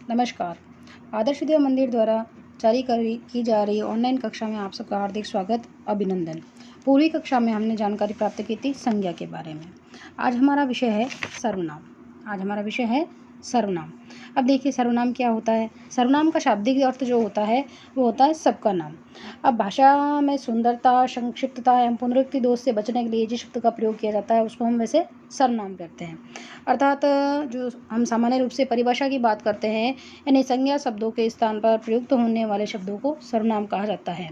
नमस्कार। आदर्श विद्या मंदिर द्वारा जारी की जा रही ऑनलाइन कक्षा में आप सबका हार्दिक स्वागत, अभिनंदन। पूर्वी कक्षा में हमने जानकारी प्राप्त की थी संज्ञा के बारे में। आज हमारा विषय है सर्वनाम। अब देखिए सर्वनाम क्या होता है। सर्वनाम का शाब्दिक अर्थ जो होता है वो होता है सबका नाम। अब भाषा में सुंदरता, संक्षिप्तता एवं पुनरुक्ति दोष से बचने के लिए जिस शब्द का प्रयोग किया जाता है उसको हम वैसे सर्वनाम कहते हैं। अर्थात जो हम सामान्य रूप से परिभाषा की बात करते हैं, यानी संज्ञा शब्दों के स्थान पर प्रयुक्त होने वाले शब्दों को सर्वनाम कहा जाता है।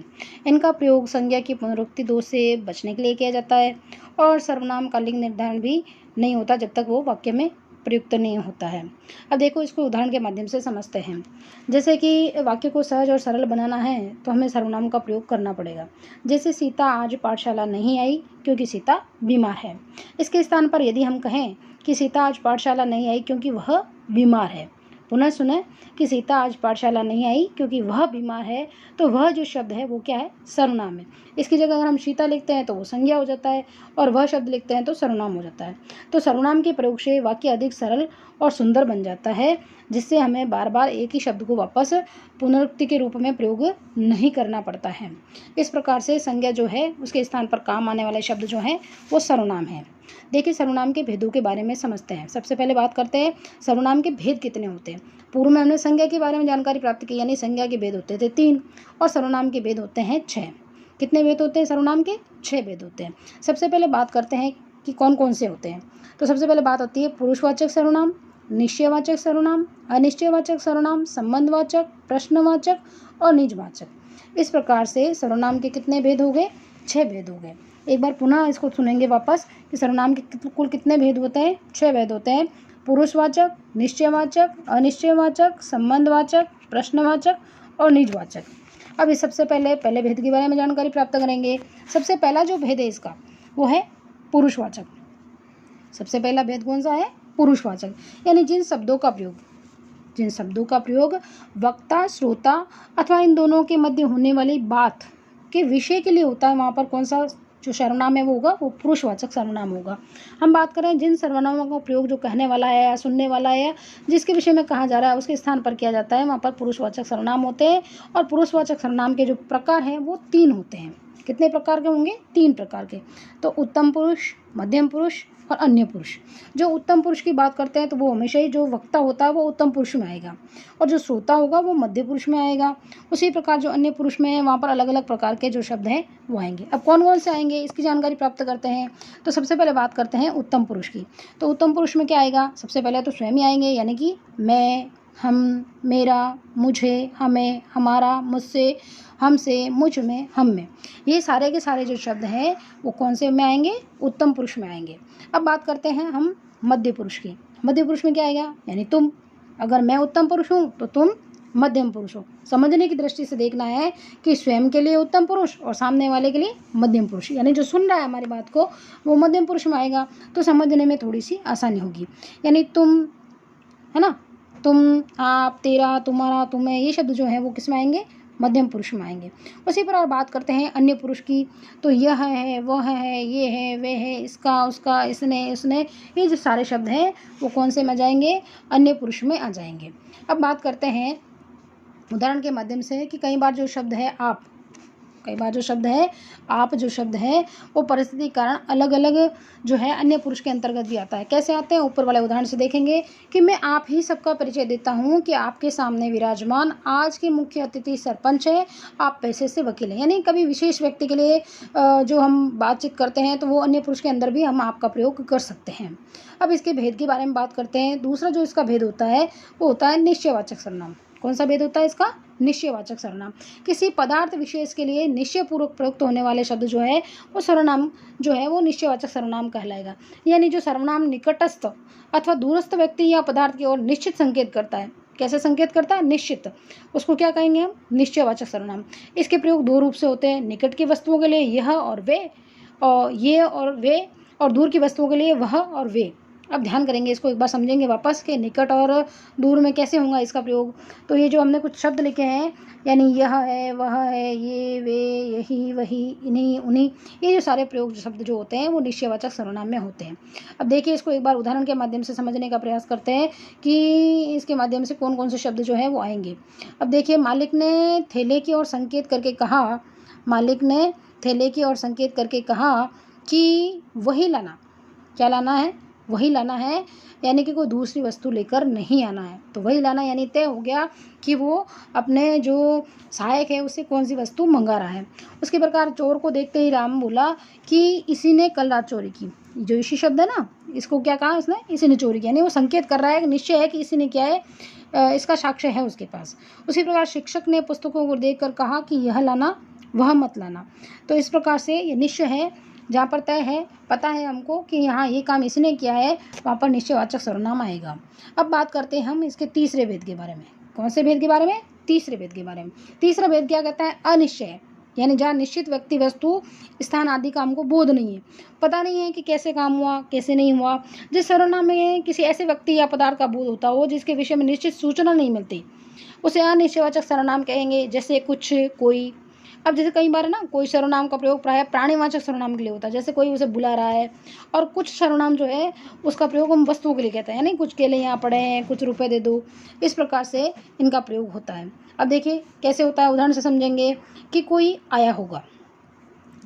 इनका प्रयोग संज्ञा की पुनरुक्ति दोष से बचने के लिए किया जाता है और सर्वनाम का लिंग निर्धारण भी नहीं होता जब तक वो वाक्य में प्रयुक्त नहीं होता है। अब देखो इसको उदाहरण के माध्यम से समझते हैं। जैसे कि वाक्य को सहज और सरल बनाना है तो हमें सर्वनाम का प्रयोग करना पड़ेगा। जैसे सीता आज पाठशाला नहीं आई क्योंकि सीता बीमार है। इसके स्थान पर यदि हम कहें कि सीता आज पाठशाला नहीं आई क्योंकि वह बीमार है, पुनः सुने कि सीता आज पाठशाला नहीं आई क्योंकि वह बीमार है, तो वह जो शब्द है वो क्या है, सर्वनाम है। इसकी जगह अगर हम सीता लिखते हैं तो वो संज्ञा हो जाता है और वह शब्द लिखते हैं तो सर्वनाम हो जाता है। तो सर्वनाम के प्रयोग से वाक्य अधिक सरल और सुंदर बन जाता है, जिससे हमें बार बार एक ही शब्द को वापस पुनरुक्ति के रूप में प्रयोग नहीं करना पड़ता है। इस प्रकार से संज्ञा जो है उसके स्थान पर काम आने वाले शब्द जो हैं वो सर्वनाम है। देखिए सर्वनाम के भेदों के बारे में समझते हैं। सबसे पहले बात करते हैं सर्वनाम के भेद कितने होते हैं। पूर्व में हमने संज्ञा के बारे में जानकारी प्राप्त की, यानी संज्ञा के भेद होते थे 3 और सर्वनाम के भेद होते हैं 6। कितने भेद होते हैं सर्वनाम के? 6 भेद होते हैं। सबसे पहले बात करते हैं कि कौन कौन से होते हैं। तो सबसे पहले बात होती है पुरुषवाचक सर्वनाम, निश्चयवाचक सर्वनाम, अनिश्चयवाचक सर्वनाम, संबंधवाचक, प्रश्नवाचक और निजवाचक। इस प्रकार से सर्वनाम के कितने भेद हो गए? 6 भेद हो गए। एक बार पुनः इसको सुनेंगे वापस कि सर्वनाम के कुल कितने भेद होते हैं? 6 भेद होते हैं। पुरुषवाचक, निश्चयवाचक, अनिश्चयवाचक, संबंधवाचक, प्रश्नवाचक और निजवाचक। अब इस सबसे पहले भेद के बारे में जानकारी प्राप्त करेंगे। सबसे पहला जो भेद है इसका वो है पुरुषवाचक। सबसे पहला भेद कौन सा है? पुरुषवाचक, यानी जिन शब्दों का प्रयोग वक्ता, श्रोता अथवा इन दोनों के मध्य होने वाली बात के विषय के लिए होता है, वहाँ पर कौन सा जो सर्वनाम है वो होगा, वो पुरुषवाचक सर्वनाम होगा। हम बात करें जिन सर्वनामों का प्रयोग जो कहने वाला है या सुनने वाला है या जिसके विषय में कहा जा रहा है उसके स्थान पर किया जाता है, वहाँ पर पुरुषवाचक सर्वनाम होते हैं। और पुरुषवाचक सर्वनाम के जो प्रकार हैं वो 3 होते हैं। कितने प्रकार के होंगे? 3 प्रकार के। तो उत्तम पुरुष, मध्यम पुरुष और अन्य पुरुष। जो उत्तम पुरुष की बात करते हैं तो वो हमेशा ही जो वक्ता होता है वो उत्तम पुरुष में आएगा और जो श्रोता होगा वो मध्य पुरुष में आएगा। उसी प्रकार जो अन्य पुरुष में है वहाँ पर अलग अलग प्रकार के जो शब्द हैं वो आएंगे। अब कौन कौन से आएंगे इसकी जानकारी प्राप्त करते हैं। तो सबसे पहले बात करते हैं उत्तम पुरुष की। तो उत्तम पुरुष में क्या आएगा? सबसे पहले तो स्वयं ही आएंगे, यानी कि मैं, हम, मेरा, मुझे, हमें, हमारा, मुझसे, हमसे, मुझ में, हम में। ये सारे के सारे जो शब्द हैं वो कौन से में आएंगे? उत्तम पुरुष में आएंगे। अब बात करते हैं हम मध्य पुरुष की। मध्य पुरुष में क्या आएगा? यानी तुम। अगर मैं उत्तम पुरुष हूँ तो तुम मध्यम पुरुष हो। समझने की दृष्टि से देखना है कि स्वयं के लिए उत्तम पुरुष और सामने वाले के लिए मध्यम पुरुष, यानी जो सुन रहा है हमारी बात को वो मध्यम पुरुष में आएगा, तो समझने में थोड़ी सी आसानी होगी। यानी तुम, है ना, तुम, आप, तेरा, तुम्हारा, तुम्हें, ये शब्द जो है वो किस में आएंगे? मध्यम पुरुष में आएंगे। उसी प्रकार बात करते हैं अन्य पुरुष की। तो यह है, वह है, ये है, वे है, इसका, उसका, इसने, उसने, ये जो सारे शब्द हैं वो कौन से में आ जाएंगे? अन्य पुरुष में आ जाएंगे। अब बात करते हैं उदाहरण के माध्यम से कि कई बार जो शब्द है आप जो शब्द है वो परिस्थिति के कारण अलग अलग जो है अन्य पुरुष के अंतर्गत भी आता है। कैसे आते हैं? ऊपर वाले उदाहरण से देखेंगे कि मैं आप ही सबका परिचय देता हूँ कि आपके सामने विराजमान आज के मुख्य अतिथि सरपंच है, आप पैसे से वकील हैं। यानी कभी विशेष व्यक्ति के लिए जो हम बातचीत करते हैं तो वो अन्य पुरुष के अंदर भी हम आपका प्रयोग कर सकते हैं। अब इसके भेद के बारे में बात करते हैं। दूसरा जो इसका भेद होता है वो होता है निश्चयवाचक सर्वनाम। कौन सा भेद होता है इसका? निश्चयवाचक सर्वनाम। किसी पदार्थ विशेष के लिए निश्चयपूर्वक प्रयुक्त होने वाले शब्द जो है वो सर्वनाम जो है वो निश्चयवाचक सर्वनाम कहलाएगा। यानी जो सर्वनाम निकटस्थ अथवा दूरस्थ व्यक्ति या पदार्थ की ओर निश्चित संकेत करता है। कैसे संकेत करता है? निश्चित। उसको क्या कहेंगे हम? निश्चयवाचक सर्वनाम। इसके प्रयोग 2 रूप से होते हैं। निकट की वस्तुओं के लिए यह और वे, और ये और वे, और दूर की वस्तुओं के लिए वह और वे। अब ध्यान करेंगे, इसको एक बार समझेंगे वापस के निकट और दूर में कैसे होगा इसका प्रयोग। तो ये जो हमने कुछ शब्द लिखे हैं, यानी यह है, वह है, ये, वे, यही, वही, इन्हीं, उन्हीं, ये जो सारे प्रयोग शब्द जो होते हैं वो निश्चयवाचक सर्वनाम में होते हैं। अब देखिए, इसको एक बार उदाहरण के माध्यम से समझने का प्रयास करते हैं कि इसके माध्यम से कौन कौन से शब्द जो है वो आएंगे। अब देखिए, मालिक ने थैले की ओर संकेत करके कहा, मालिक ने थैले की ओर संकेत करके कहा कि वही लाना। क्या लाना है? वही लाना है, यानी कि कोई दूसरी वस्तु लेकर नहीं आना है। तो वही लाना यानी तय हो गया कि वो अपने जो सहायक है उससे कौन सी वस्तु मंगा रहा है। उसके प्रकार चोर को देखते ही राम बोला कि इसी ने कल रात चोरी की। जो इसी शब्द है ना, इसको क्या कहा उसने? इसी ने चोरी की, यानी वो संकेत कर रहा है, निश्चय है कि इसी ने किया है, इसका साक्ष्य है उसके पास। उसी प्रकार शिक्षक ने पुस्तकों को देख कर कहा कि यह लाना, वह मत लाना। तो इस प्रकार से ये निश्चय है, जहाँ पर तय है, पता है हमको कि यहाँ ये काम इसने किया है, वहाँ पर निश्चयवाचक सर्वनाम आएगा। अब बात करते हैं हम इसके तीसरे भेद के बारे में। कौन से भेद के बारे में? तीसरे भेद के बारे में। तीसरा भेद क्या कहता है? अनिश्चय, यानी जहाँ निश्चित व्यक्ति, वस्तु, स्थान आदि का हमको बोध नहीं है, पता नहीं है कि कैसे काम हुआ, कैसे नहीं हुआ। जिस सर्वनाम में किसी ऐसे व्यक्ति या पदार्थ का बोध होता हो जिसके विषय में निश्चित सूचना नहीं मिलती, उसे अनिश्चयवाचक सर्वनाम कहेंगे। जैसे कुछ, कोई। अब जैसे कई बार है ना, कोई सर्वनाम का प्रयोग प्रायः प्राणीवाचक सर्वनाम के लिए होता है, जैसे कोई उसे बुला रहा है। और कुछ सर्वनाम जो है उसका प्रयोग हम वस्तुओं के लिए कहते हैं, यानी कुछ केले यहाँ पड़े हैं, कुछ रुपए दे दो, इस प्रकार से इनका प्रयोग होता है। अब देखिए कैसे होता है, उदाहरण से समझेंगे कि कोई आया होगा,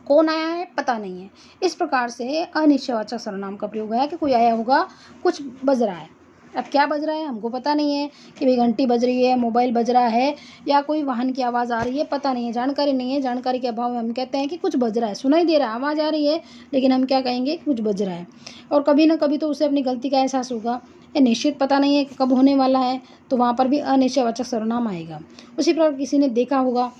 कौन आया है पता नहीं है। इस प्रकार से अनिश्चयवाचक सर्वनाम का प्रयोग है कि कोई आया होगा, कुछ बज रहा है। अब क्या बज रहा है हमको पता नहीं है, कि भाई घंटी बज रही है, मोबाइल बज रहा है, या कोई वाहन की आवाज़ आ रही है, पता नहीं है, जानकारी नहीं है। जानकारी के अभाव में हम कहते हैं कि कुछ बज रहा है, सुनाई दे रहा है, आवाज़ आ रही है, लेकिन हम क्या कहेंगे? कुछ बज रहा है। और कभी ना कभी तो उसे अपनी गलती का एहसास होगा, ये निश्चित पता नहीं है कि कब होने वाला है, तो वहाँ पर भी अनिश्चयवाचक सर्वनाम आएगा। उसी प्रकार किसी ने देखा होगा,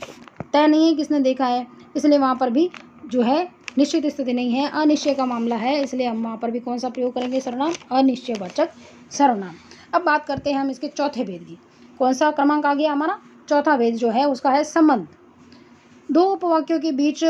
तय नहीं है किसने देखा है, इसलिए वहाँ पर भी जो है निश्चित स्थिति नहीं है, अनिश्चय का मामला है, इसलिए हम वहाँ पर भी कौन सा प्रयोग करेंगे? सर्वनाम, अनिश्चयवाचक सर्वनाम। अब बात करते हैं हम इसके चौथे भेद की। कौन सा क्रमांक आ गया हमारा? चौथा भेद जो है उसका है संबंध। दो उपवाक्यों के बीच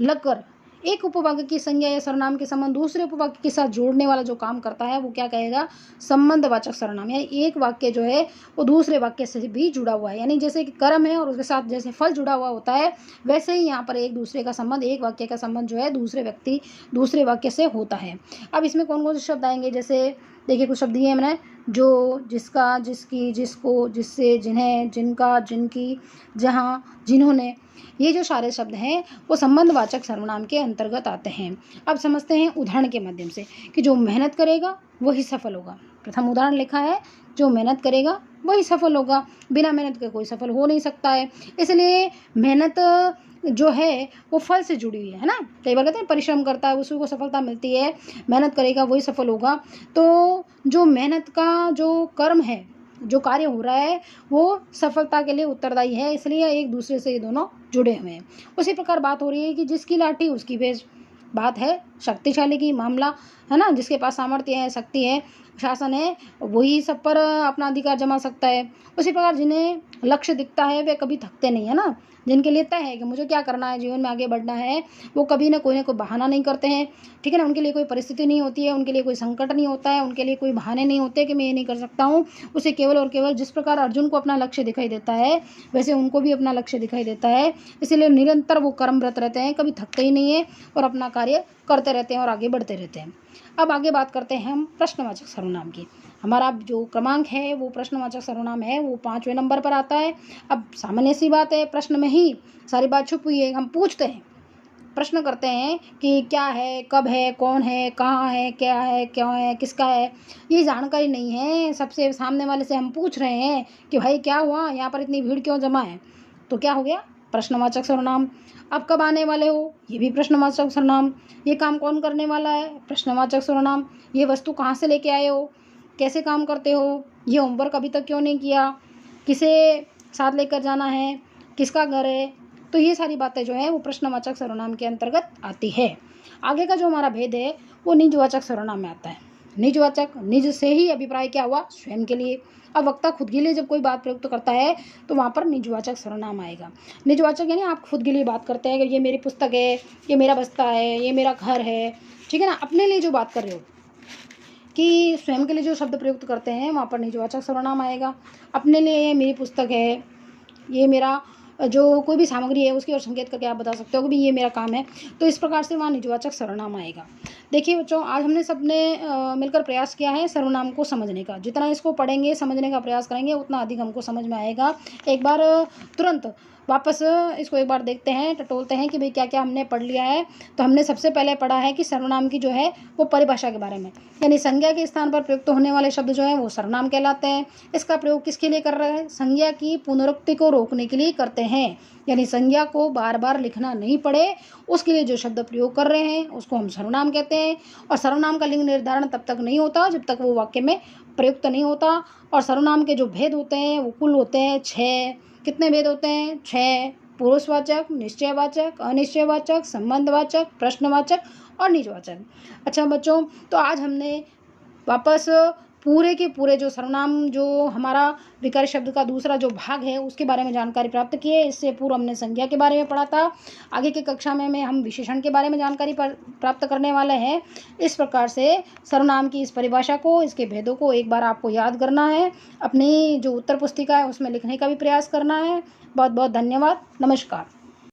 लगकर एक उपवाक्य की संज्ञा या सर्वनाम के संबंध दूसरे उपवाक्य के साथ जोड़ने वाला जो काम करता है वो क्या कहेगा? संबंधवाचक सर्वनाम। यानी एक वाक्य जो है वो दूसरे वाक्य से भी जुड़ा हुआ है, यानी जैसे कि कर्म है और उसके साथ जैसे फल जुड़ा हुआ होता है, वैसे ही यहाँ पर एक दूसरे का संबंध, एक वाक्य का संबंध जो है दूसरे वाक्य से होता है। अब इसमें कौन कौन से शब्द आएंगे? जैसे देखिए कुछ शब्द दिए हैं मैंने, जो, जिसका, जिसकी, जिसको, जिससे, जिन्हें, जिनका, जिनकी, जहाँ, जिन्होंने, ये जो सारे शब्द हैं वो संबंधवाचक सर्वनाम के अंतर्गत आते हैं। अब समझते हैं उदाहरण के माध्यम से कि जो मेहनत करेगा वही सफल होगा। प्रथम उदाहरण लिखा है, जो मेहनत करेगा वही सफल होगा, बिना मेहनत के कोई सफल हो नहीं सकता है। इसलिए मेहनत जो है वो फल से जुड़ी हुई है ना। कई बार कहते हैं परिश्रम करता है उसी को सफलता मिलती है, मेहनत करेगा वही सफल होगा। तो जो मेहनत का जो कर्म है, जो कार्य हो रहा है, वो सफलता के लिए उत्तरदायी है, इसलिए एक दूसरे से ये दोनों जुड़े हुए हैं। उसी प्रकार बात हो रही है कि जिसकी लाठी उसकी भेज। बात है शक्तिशाली की, मामला है ना, जिसके पास सामर्थ्य है, शक्ति है, शासन है, वही सब पर अपना अधिकार जमा सकता है। उसी प्रकार जिन्हें लक्ष्य दिखता है वे कभी थकते नहीं है ना, जिनके लिए तय है कि मुझे क्या करना है, जीवन में आगे बढ़ना है, वो कभी ना कोई बहाना नहीं करते हैं, ठीक है ना। उनके लिए कोई परिस्थिति नहीं होती है, उनके लिए कोई संकट नहीं होता है, उनके लिए कोई बहाने नहीं होते कि मैं ये नहीं कर सकता हूँ। उसे केवल और केवल जिस प्रकार अर्जुन को अपना लक्ष्य दिखाई देता है वैसे उनको भी अपना लक्ष्य दिखाई देता है, इसलिए निरंतर वो कर्मरत रहते हैं, कभी थकते ही नहीं है और अपना कार्य करते रहते हैं और आगे बढ़ते रहते हैं। अब आगे बात करते हैं हम प्रश्नवाचक सर्वनाम की। हमारा जो क्रमांक है वो प्रश्नवाचक सर्वनाम है, वो 5वें नंबर पर आता है। अब सामान्य सी बात है, प्रश्न में ही सारी बात छुपी हुई है। हम पूछते हैं, प्रश्न करते हैं कि क्या है, कब है, कौन है, कहाँ है, क्या है, क्यों है, किसका है, ये जानकारी नहीं है। सबसे सामने वाले से हम पूछ रहे हैं कि भाई क्या हुआ, यहाँ पर इतनी भीड़ क्यों जमा है, तो क्या हो गया? प्रश्नवाचक सर्वनाम। अब कब आने वाले हो, ये भी प्रश्नवाचक सर्वनाम। ये काम कौन करने वाला है, प्रश्नवाचक सर्वनाम। ये वस्तु कहाँ से लेके आए हो, कैसे काम करते हो, ये होमवर्क अभी तक क्यों नहीं किया, किसे साथ लेकर जाना है, किसका घर है, तो ये सारी बातें जो है वो प्रश्नवाचक सर्वनाम के अंतर्गत आती है। आगे का जो हमारा भेद है वो निजवाचक सर्वनाम में आता है। निजवाचक, निज से ही अभिप्राय क्या हुआ, स्वयं के लिए। अब वक्ता खुद के लिए जब कोई बात प्रयुक्त करता है तो वहाँ पर निजवाचक सर्वनाम आएगा। निजवाचक यानी आप खुद के लिए बात करते हैं कि ये मेरी पुस्तक है, ये मेरा बस्ता है, ये मेरा घर है, ठीक है ना, अपने लिए जो बात कर रहे हो। कि स्वयं के लिए जो शब्द प्रयुक्त करते हैं वहाँ पर निजवाचक सर्वनाम आएगा। अपने लिए मेरी पुस्तक है, ये मेरा जो कोई भी सामग्री है उसकी ओर संकेत करके आप बता सकते हो कि भी ये मेरा काम है, तो इस प्रकार से वहाँ निजवाचक सर्वनाम आएगा। देखिए बच्चों, आज हमने सबने मिलकर प्रयास किया है सर्वनाम को समझने का। जितना इसको पढ़ेंगे, समझने का प्रयास करेंगे, उतना अधिक हमको समझ में आएगा। एक बार तुरंत वापस इसको एक बार देखते हैं, टटोलते हैं कि भाई क्या क्या हमने पढ़ लिया है। तो हमने सबसे पहले पढ़ा है कि सर्वनाम की जो है वो परिभाषा के बारे में, यानी संज्ञा के स्थान पर प्रयुक्त होने वाले शब्द जो है वो सर्वनाम कहलाते हैं। इसका प्रयोग किसके लिए कर रहे हैं? संज्ञा की पुनरुक्ति को रोकने के लिए करते हैं, यानी संज्ञा को बार बार लिखना नहीं पड़े उसके लिए जो शब्द प्रयोग कर रहे हैं उसको हम सर्वनाम कहते हैं। और सर्वनाम का लिंग निर्धारण तब तक नहीं होता जब तक वो वाक्य में प्रयुक्त नहीं होता। और सर्वनाम के जो भेद होते हैं वो कुल होते हैं 6। कितने भेद होते हैं? 6। पुरुषवाचक, निश्चयवाचक, अनिश्चयवाचक, संबंधवाचक, प्रश्नवाचक और निजवाचक। अच्छा बच्चों, तो आज हमने वापस पूरे के पूरे जो सर्वनाम, जो हमारा विकर्ष शब्द का दूसरा जो भाग है उसके बारे में जानकारी प्राप्त की है। इससे पूर्व हमने संज्ञा के बारे में पढ़ा था। आगे की कक्षा में हम विशेषण के बारे में जानकारी प्राप्त करने वाले हैं। इस प्रकार से सर्वनाम की इस परिभाषा को, इसके भेदों को एक बार आपको याद करना है। अपनी जो उत्तर पुस्तिका है उसमें लिखने का भी प्रयास करना है। बहुत बहुत धन्यवाद। नमस्कार।